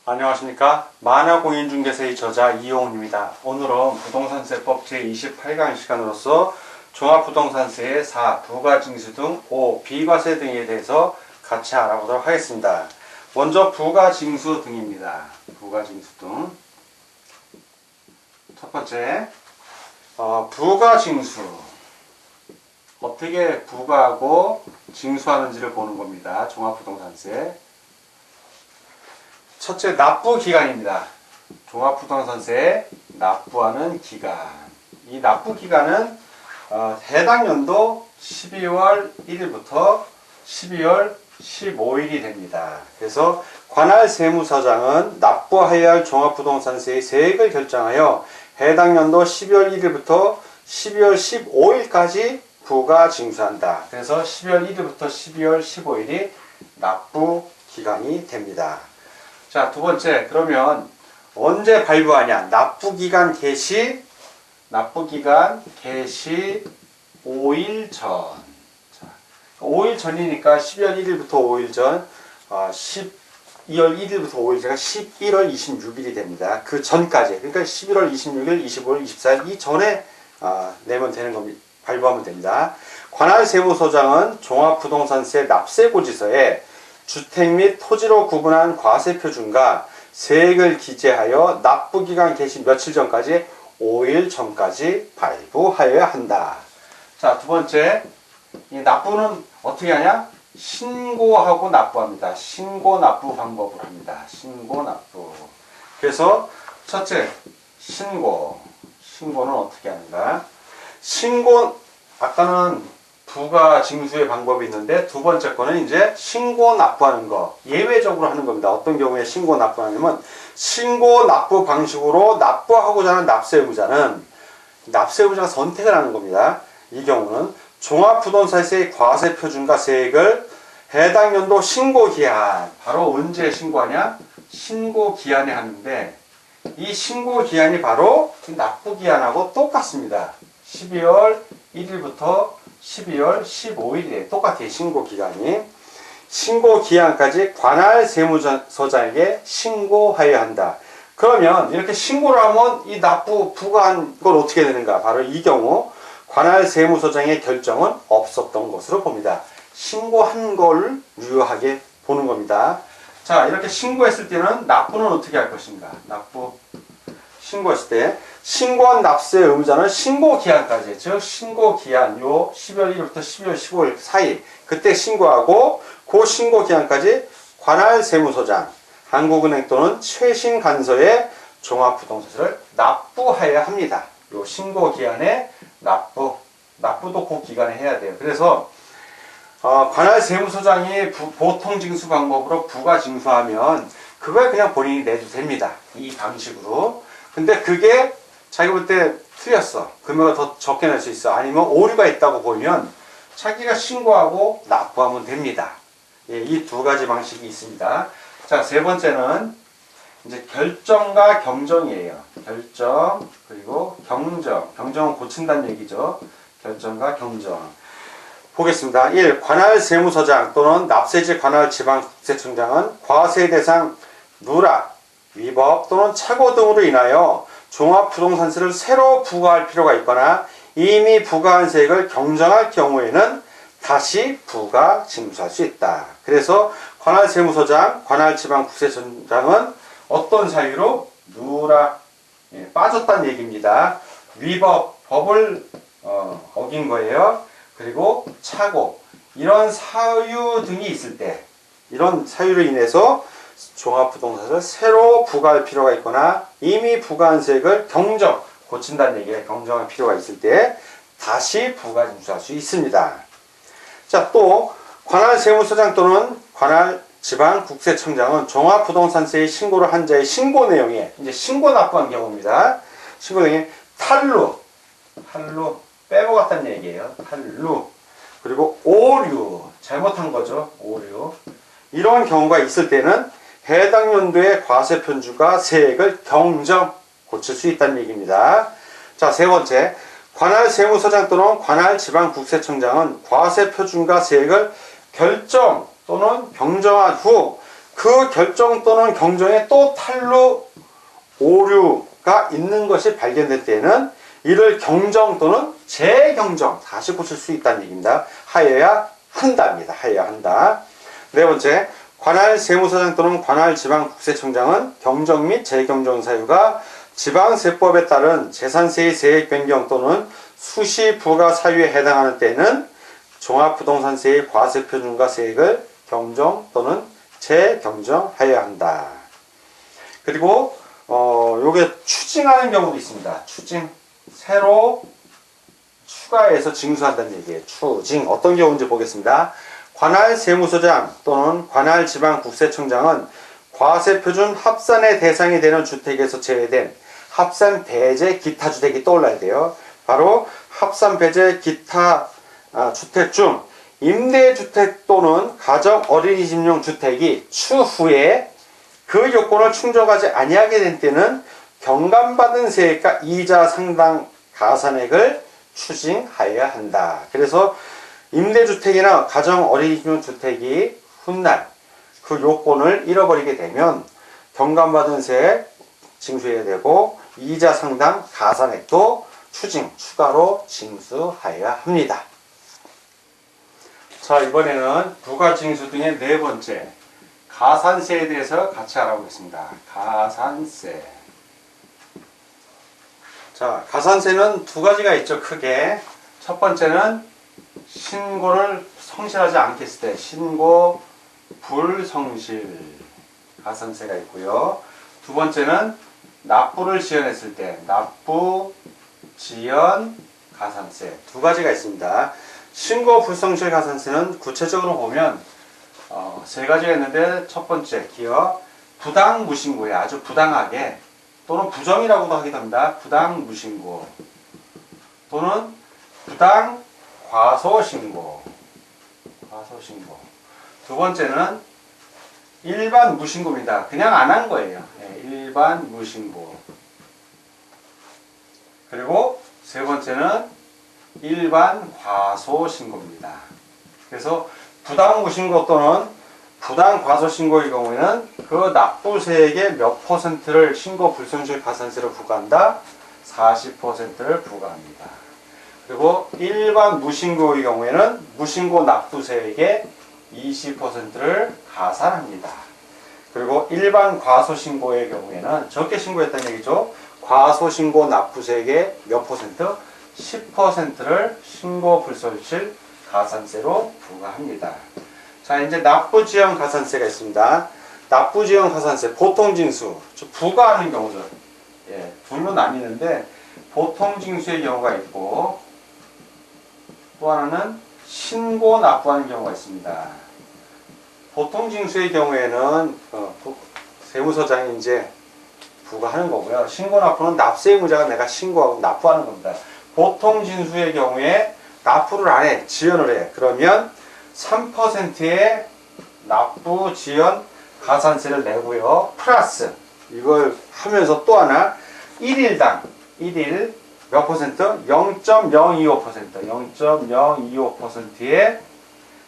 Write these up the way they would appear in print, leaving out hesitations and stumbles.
안녕하십니까. 만화공인중개사의 저자 이용훈입니다. 오늘은 부동산세법 제28강 시간으로서 종합부동산세의 4, 부가징수 등 5, 비과세 등에 대해서 같이 알아보도록 하겠습니다. 먼저 부가징수 등입니다. 부가징수 등. 첫 번째, 부가징수. 어떻게 부과하고 징수하는지를 보는 겁니다. 종합부동산세. 첫째, 납부기간입니다. 종합부동산세 납부하는 기간. 이 납부기간은 해당 연도 12월 1일부터 12월 15일이 됩니다. 그래서 관할 세무서장은 납부하여야 할 종합부동산세의 세액을 결정하여 해당 연도 12월 1일부터 12월 15일까지 부가징수한다. 그래서 12월 1일부터 12월 15일이 납부기간이 됩니다. 자, 두 번째, 그러면 언제 발부하냐? 납부기간 개시 5일 전. 자, 5일 전이니까 12월 1일부터 5일 전, 12월 1일부터 5일 전가 11월 26일이 됩니다. 그 전까지, 그러니까 11월 26일, 25일, 24일 이 전에 내면 되는 겁니다. 발부하면 됩니다. 관할 세무서장은 종합부동산세 납세고지서에 주택 및 토지로 구분한 과세표준과 세액을 기재하여 납부기간 개시 며칠 전까지 5일 전까지 발부하여야 한다. 자, 두 번째, 이 납부는 어떻게 하냐? 신고하고 납부합니다. 신고 납부 방법을 합니다. 신고 납부. 그래서 첫째, 신고는 어떻게 하는가? 아까는 부가징수의 방법이 있는데 두 번째 거는 이제 신고 납부하는 거, 예외적으로 하는 겁니다. 어떤 경우에 신고 납부하냐면 신고 납부 방식으로 납부하고자 하는 납세의무자가 선택을 하는 겁니다. 이 경우는 종합부동산세의 과세표준과 세액을 해당 연도 신고기한, 바로 언제 신고하냐? 신고기한에 하는데 이 신고기한이 바로 납부기한하고 똑같습니다. 12월 1일부터 12월 15일에 똑같아요. 신고기간이. 신고기한까지 관할 세무서장에게 신고하여야 한다. 그러면 이렇게 신고를 하면 이 부과한 건 어떻게 되는가? 바로 이 경우 관할 세무서장의 결정은 없었던 것으로 봅니다. 신고한 걸 유효하게 보는 겁니다. 자, 이렇게 신고했을 때는 납부는 어떻게 할 것인가? 신고했을 때 신고한 납세 의무자는 신고기한까지, 즉 신고기한 요 12월 1일부터 12월 15일 사이 그때 신고하고 그 신고기한까지 관할 세무서장, 한국은행 또는 최신 간서에 종합부동산세를 납부해야 합니다. 요 신고기한에 납부도 그 기간에 해야 돼요. 그래서 관할 세무서장이 보통 징수 방법으로 부가징수하면 그걸 그냥 본인이 내도 됩니다. 이 방식으로. 근데 그게 자기가 볼 때 틀렸어. 금액을 더 적게 낼 수 있어. 아니면 오류가 있다고 보면 자기가 신고하고 납부하면 됩니다. 예, 이 두 가지 방식이 있습니다. 자, 세 번째는 이제 결정과 경정이에요. 결정, 그리고 경정. 경정은 고친다는 얘기죠. 결정과 경정. 보겠습니다. 1. 관할 세무서장 또는 납세지 관할 지방국세청장은 과세 대상 누락, 위법 또는 착오 등으로 인하여 종합부동산세를 새로 부과할 필요가 있거나 이미 부과한 세액을 경정할 경우에는 다시 부가징수할 수 있다. 그래서 관할 세무서장, 관할 지방국세청장은 어떤 사유로 누락, 빠졌다는 얘기입니다. 위법, 법을 어긴 거예요. 그리고 착오, 이런 사유 등이 있을 때, 이런 사유로 인해서 종합부동산세를 새로 부과할 필요가 있거나 이미 부과한 세액을 고친다는 얘기예요. 경정할 필요가 있을 때 다시 부가징수할 수 있습니다. 자, 또 관할 세무서장 또는 관할 지방국세청장은 종합부동산세의 신고를 한 자의 신고 내용에, 이제 신고 납부한 경우입니다. 신고 내용에 탈루 빼먹었다는 얘기예요. 탈루, 그리고 오류, 잘못한 거죠. 오류. 이런 경우가 있을 때는 해당 연도의 과세표준과 세액을 고칠 수 있다는 얘기입니다. 자, 세 번째, 관할 세무서장 또는 관할 지방국세청장은 과세표준과 세액을 또는 경정한 후 그 결정 또는 경정에 또 탄로 오류가 있는 것이 발견될 때에는 이를 경정 또는 재경정 다시 고칠 수 있다는 얘기입니다. 하여야 한다입니다. 하여야 한다. 네 번째, 관할 세무서장 또는 관할 지방국세청장은 경정 및 재경정 사유가 지방세법에 따른 재산세의 세액 변경 또는 수시 부과 사유에 해당하는 때에는 종합부동산세의 과세표준과 세액을 경정 또는 재경정하여야 한다. 그리고 요게 추징하는 경우도 있습니다. 추징, 새로 추가해서 징수한다는 얘기예요. 추징, 어떤 경우인지 보겠습니다. 관할 세무서장 또는 관할 지방국세청장은 과세표준 합산의 대상이 되는 주택에서 제외된 합산 배제 기타 주택이 떠올라야 돼요. 바로 합산 배제 기타 주택 중 임대주택 또는 가정 어린이집용 주택이 추후에 그 요건을 충족하지 아니하게 된 때는 경감받은 세액과 이자 상당 가산액을 추징하여야 한다. 그래서 임대주택이나 가정 어린이집용 주택이 훗날 그 요건을 잃어버리게 되면 경감받은 세액 징수해야 되고 이자 상당 가산액도 추가로 징수하여야 합니다. 자, 이번에는 부가징수 등의 네 번째, 가산세에 대해서 같이 알아보겠습니다. 가산세. 자, 가산세는 두 가지가 있죠, 크게. 첫 번째는 신고를 성실하지 않겠을 때, 신고 불성실 가산세가 있고요. 두 번째는 납부를 지연했을 때, 납부 지연 가산세. 두 가지가 있습니다. 신고 불성실 가산세는 구체적으로 보면 세 가지가 있는데, 첫 번째 기업 부당 무신고에 아주 부당하게 또는 부정이라고도 하기도 합니다. 부당 무신고 또는 부당 과소신고. 두 번째는 일반 무신고입니다. 그냥 안 한 거예요. 일반 무신고. 그리고 세 번째는 일반 과소신고입니다. 그래서 부당 무신고 또는 부당 과소신고의 경우에는 그 납부세액의 몇 퍼센트를 신고 불성실 가산세로 부과한다? 40%를 부과합니다. 그리고 일반 무신고의 경우에는 무신고 납부세액의 20%를 가산합니다. 그리고 일반 과소신고의 경우에는 적게 신고했다는 얘기죠. 과소신고 납부세액의 몇 퍼센트? 10%를 신고 불성실 가산세로 부과합니다. 자, 이제 납부지연 가산세가 있습니다. 납부지연 가산세, 보통징수, 부과하는 경우죠. 둘로 나뉘는데, 보통징수의 경우가 있고, 또 하나는 신고 납부하는 경우가 있습니다. 보통징수의 경우에는 세무서장이 이제 부과하는 거고요. 신고 납부는 납세 의무자가 내가 신고하고 납부하는 겁니다. 보통징수의 경우에 납부를 안 해, 지연을 해. 그러면 3%의 납부 지연 가산세를 내고요. 플러스 이걸 하면서 또 하나 1일당 1일 몇 퍼센트? 0.025% 0.025%의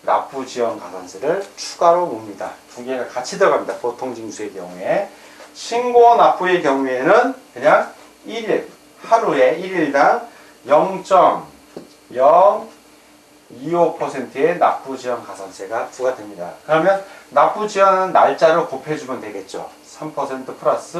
납부 지연 가산세를 추가로 묻니다. 두 개가 같이 들어갑니다. 보통징수의 경우에. 신고 납부의 경우에는 그냥 1일 하루에 1일당 0.025%의 납부지연 가산세가 부과됩니다. 그러면 납부지연하는 날짜를 곱해주면 되겠죠. 3% 플러스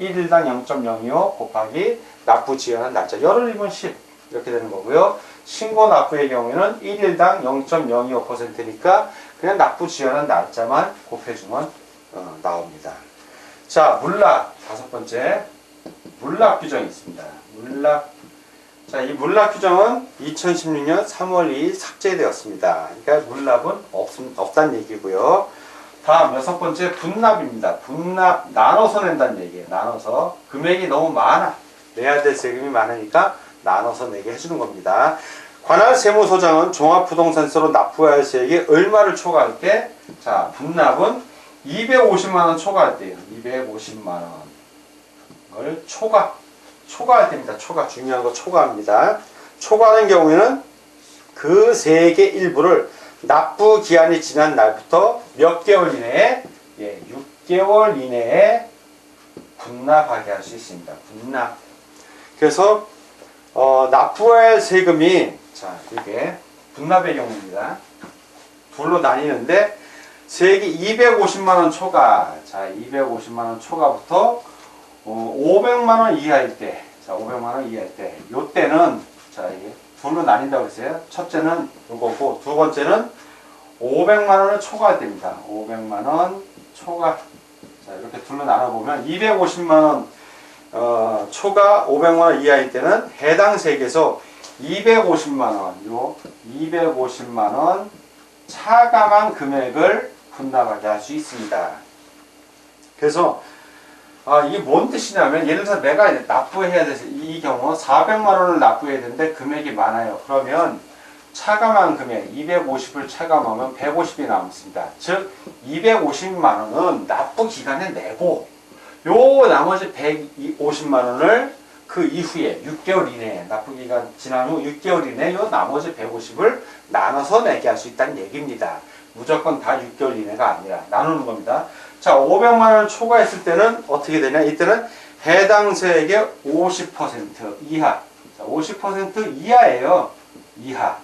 1일당 0.025 곱하기 납부지연한 날짜. 열흘이면 10 이렇게 되는 거고요. 신고 납부의 경우에는 1일당 0.025%니까 그냥 납부지연한 날짜만 곱해주면 나옵니다. 자, 물납 다섯 번째, 물납 규정이 있습니다. 자, 이 물납 규정은 2016년 3월 2일 삭제되었습니다. 그러니까 물납은 없다는 얘기고요. 다음 여섯 번째, 분납입니다. 분납 나눠서 낸다는 얘기예요. 나눠서 금액이 너무 많아, 내야 될 세금이 많으니까 나눠서 내게 해주는 겁니다. 관할 세무서장은 종합부동산세로 납부해야 할 세액이 얼마를 초과할 때, 자, 분납은 250만원 초과할 때예요. 250만원을 초과할 때입니다. 중요한 거 초과합니다. 초과하는 경우에는 그 세액의 일부를 납부 기한이 지난 날부터 몇 개월 이내에 6개월 이내에 분납하게 할 수 있습니다. 분납. 그래서 납부할 세금이 자 이게 분납의 경우입니다. 둘로 나뉘는데 세액이 250만 원 초과. 자 250만 원 초과부터 500만 원 이하일 때. 자 500만 원 이하일 때. 요 때는 자 이게 둘로 나뉜다고 했어요. 첫째는 요거고 두 번째는 500만 원을 초과할 때입니다. 500만 원 초과. 자 이렇게 둘로 나눠보면 250만 원 초과 500만 원 이하일 때는 해당 세액에서 250만 원, 요 250만 원 차감한 금액을 분납하게 할 수 있습니다. 그래서 이게 뭔 뜻이냐면 예를 들어서 내가 납부해야 돼서 이 경우 400만 원을 납부해야 되는데 금액이 많아요. 그러면 차감한 금액 250을 차감하면 150이 남습니다. 즉 250만 원은 납부 기간에 내고 요 나머지 150만 원을 그 이후에 6개월 이내에 납부 기간 지난 후 6개월 이내에 요 나머지 150을 나눠서 내게 할 수 있다는 얘기입니다. 무조건 다 6개월 이내가 아니라 나누는 겁니다. 자, 500만 원을 초과했을 때는 어떻게 되냐? 이때는 해당 세액의 50% 이하. 자, 50% 이하예요. 이하.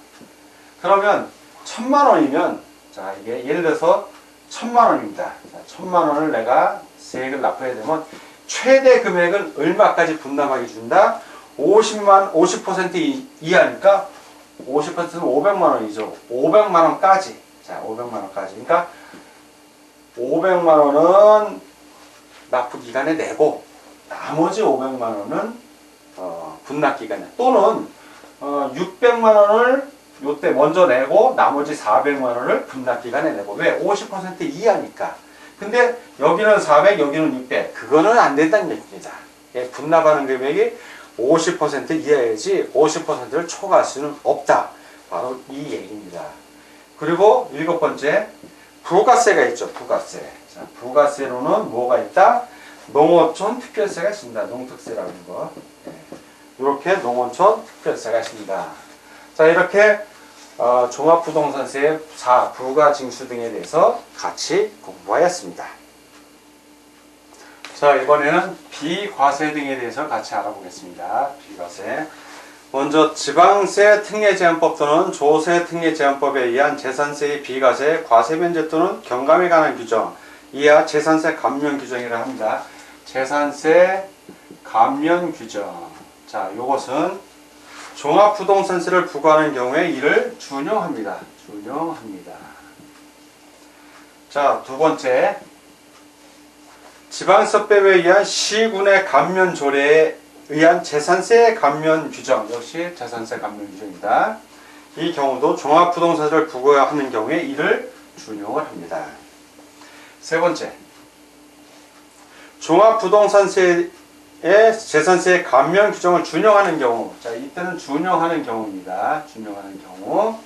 그러면 1000만 원이면 자, 이게 예를 들어서 1000만 원입니다. 자, 1000만 원을 내가 세액을 납부해야 되면 최대 금액은 얼마까지 분납하게 준다? 50% 이하니까 50%는 500만 원이죠. 500만 원까지. 자, 500만 원까지. 그러니까 500만 원은 납부 기간에 내고 나머지 500만 원은 분납 기간에 또는 600만 원을 요때 먼저 내고 나머지 400만 원을 분납 기간에 내고 왜? 50% 이하니까. 근데 여기는 400, 여기는 600. 그거는 안 된다는 얘기입니다. 예, 분납하는 금액이 50% 이하야지 50%를 초과할 수는 없다. 바로 이 얘기입니다. 그리고 7번째, 부가세가 있죠. 부가세. 자, 부가세로는 뭐가 있다? 농어촌 특별세가 있습니다. 농특세라고 하는 거. 이렇게 농어촌 특별세가 있습니다. 자, 이렇게 종합부동산세 부가징수 등에 대해서 같이 공부하였습니다. 자, 이번에는 비과세 등에 대해서 같이 알아보겠습니다. 비과세. 먼저 지방세 특례제한법 또는 조세 특례제한법에 의한 재산세의 비과세, 과세면제 또는 경감에 관한 규정, 이하 재산세 감면 규정이라 합니다. 재산세 감면 규정. 자, 요것은 종합부동산세를 부과하는 경우에 이를 준용합니다. 준용합니다. 자, 두 번째. 지방세법에 의한 시군의 감면 조례에 의한 재산세 감면 규정. 역시 재산세 감면 규정입니다. 이 경우도 종합부동산세를 부과하는 경우에 이를 준용을 합니다. 세 번째. 종합부동산세의 재산세 감면 규정을 준용하는 경우. 자, 이때는 준용하는 경우입니다. 준용하는 경우.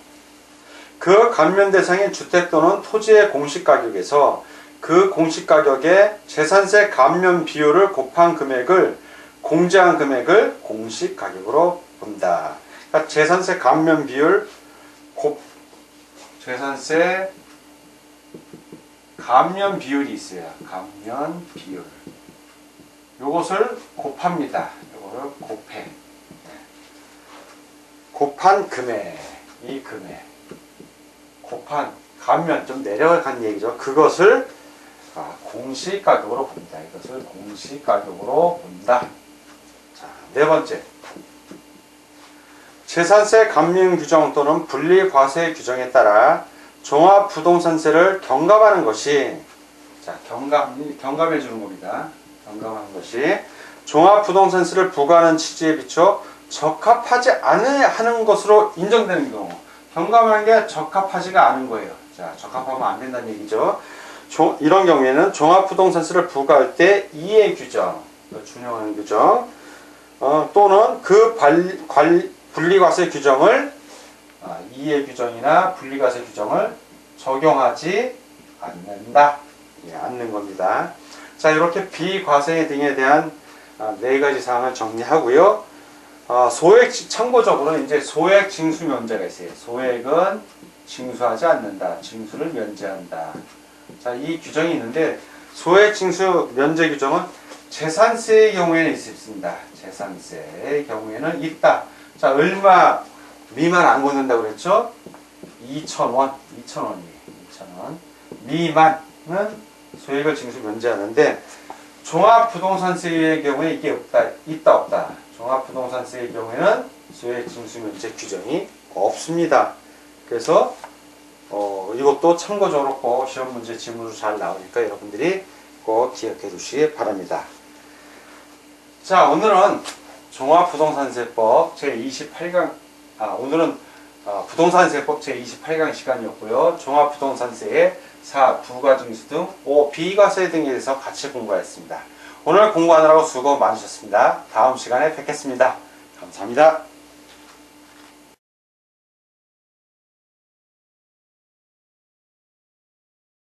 그 감면 대상인 주택 또는 토지의 공시가격에서 그 공시가격에 재산세 감면 비율을 곱한 금액을 공제한 금액을 공시가격으로 본다. 그러니까 재산세 감면 비율 재산세 감면 비율이 있어요. 감면 비율. 요것을 곱합니다. 요거를 곱해. 곱한 금액. 이 금액. 곱한 감면 좀 내려간 얘기죠. 그것을 공시가격으로 봅니다. 이것을 공시가격으로 본다. 자, 네 번째. 재산세 감면 규정 또는 분리과세 규정에 따라 종합부동산세를 경감하는 것이 자, 경감해 주는 겁니다. 경감하는 것이 종합부동산세를 부과하는 취지에 비춰 적합하지 않은 것으로 인정되는 경우. 경감하는 게 적합하지가 않은 거예요. 자, 적합하면 안 된다는 얘기죠. 이런 경우에는 종합부동산세를 부과할 때 이해 규정, 준용하는 규정, 또는 그 분리과세 규정을 이해 규정이나 분리과세 규정을 적용하지 않는다. 예, 않는 겁니다. 자, 이렇게 비과세 등에 대한 네 가지 사항을 정리하고요. 참고적으로 이제 소액 징수 면제가 있어요. 소액은 징수하지 않는다. 징수를 면제한다. 자, 이 규정이 있는데 소액 징수 면제 규정은 재산세의 경우에는 있습니다. 재산세의 경우에는 있다. 자, 얼마 미만 안 걷는다고 그랬죠? 2,000원. 2,000원. 미만은 소액을 징수 면제하는데 종합부동산세의 경우에 이게 있다. 종합부동산세의 경우에는 소액 징수 면제 규정이 없습니다. 그래서 이것도 참고적으로 꼭 시험 문제 지문으로 잘 나오니까 여러분들이 꼭 기억해 두시기 바랍니다. 자, 오늘은 종합부동산세법 제28강, 오늘은 부동산세법 제28강 시간이었고요. 종합부동산세의 사, 부가징수 등 비과세 등에 대해서 같이 공부하였습니다. 오늘 공부하느라고 수고 많으셨습니다. 다음 시간에 뵙겠습니다. 감사합니다.